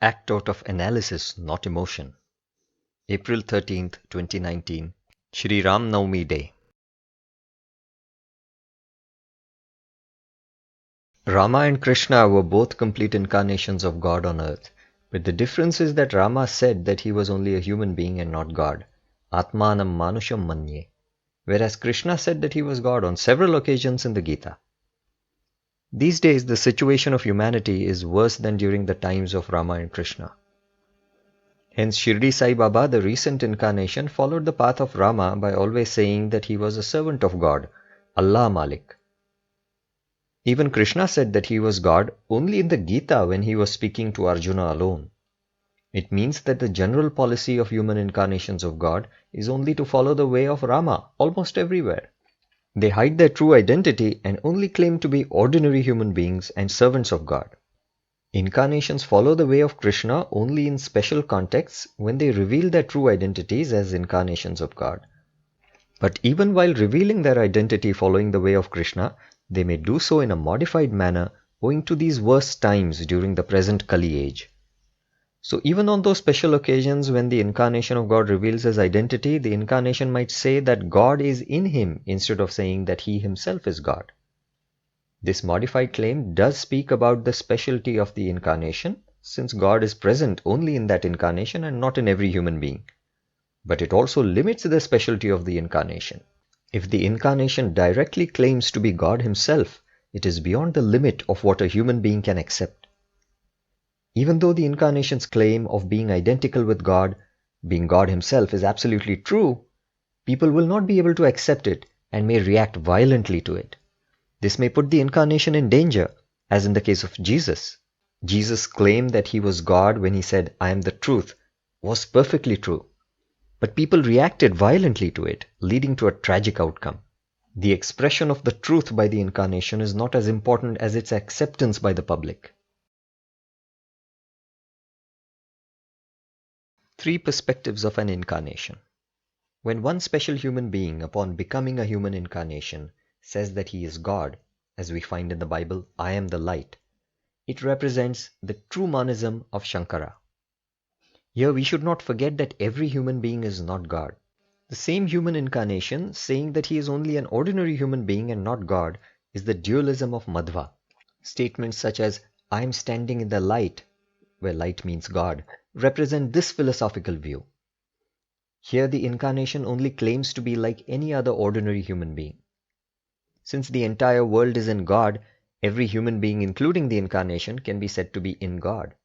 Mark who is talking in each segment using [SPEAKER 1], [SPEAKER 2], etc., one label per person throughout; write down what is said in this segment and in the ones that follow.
[SPEAKER 1] Act out of analysis, not emotion. April 13th, 2019, Shri Ram Navami Day. Rama and Krishna were both complete incarnations of God on earth, but the difference is that Rama said that he was only a human being and not God, Atmanam Manusham Manye, whereas Krishna said that he was God on several occasions in the Gita. These days, the situation of humanity is worse than during the times of Rama and Krishna. Hence, Shirdi Sai Baba, the recent incarnation, followed the path of Rama by always saying that he was a servant of God, Allah Malik. Even Krishna said that he was God only in the Gita when he was speaking to Arjuna alone. It means that the general policy of human incarnations of God is only to follow the way of Rama almost everywhere. They hide their true identity and only claim to be ordinary human beings and servants of God. Incarnations follow the way of Krishna only in special contexts when they reveal their true identities as incarnations of God. But even while revealing their identity following the way of Krishna, they may do so in a modified manner owing to these worse times during the present Kali age. So even on those special occasions when the incarnation of God reveals his identity, the incarnation might say that God is in him instead of saying that he himself is God. This modified claim does speak about the specialty of the incarnation, since God is present only in that incarnation and not in every human being. But it also limits the specialty of the incarnation. If the incarnation directly claims to be God himself, it is beyond the limit of what a human being can accept. Even though the incarnation's claim of being identical with God, being God himself, is absolutely true, people will not be able to accept it and may react violently to it. This may put the incarnation in danger, as in the case of Jesus. Jesus' claim that he was God when he said, "I am the truth," was perfectly true. But people reacted violently to it, leading to a tragic outcome. The expression of the truth by the incarnation is not as important as its acceptance by the public. 3 perspectives of an incarnation. When one special human being, upon becoming a human incarnation, says that he is God, as we find in the Bible, "I am the light," it represents the true monism of Shankara. Here we should not forget that every human being is not God. The same human incarnation saying that he is only an ordinary human being and not God is the dualism of Madhva. Statements such as, "I am standing in the light," where light means God, represent this philosophical view. Here the incarnation only claims to be like any other ordinary human being. Since the entire world is in God, every human being, including the incarnation, can be said to be in God.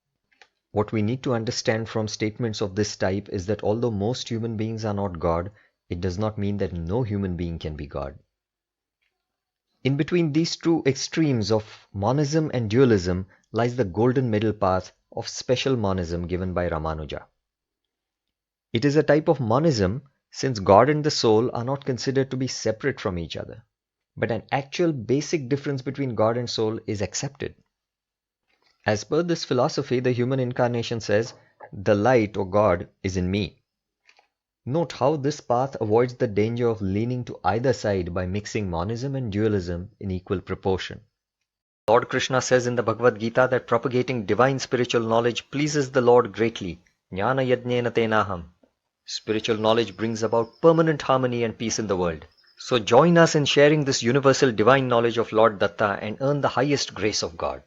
[SPEAKER 1] What we need to understand from statements of this type is that although most human beings are not God, it does not mean that no human being can be God. In between these two extremes of monism and dualism lies the golden middle path of special monism given by Ramanuja. It is a type of monism since God and the soul are not considered to be separate from each other, but an actual basic difference between God and soul is accepted. As per this philosophy, the human incarnation says, "The light or God is in me." Note how this path avoids the danger of leaning to either side by mixing monism and dualism in equal proportion. Lord Krishna says in the Bhagavad Gita that propagating divine spiritual knowledge pleases the Lord greatly. Jnana yajnena tenaham. Spiritual knowledge brings about permanent harmony and peace in the world. So join us in sharing this universal divine knowledge of Lord Datta and earn the highest grace of God.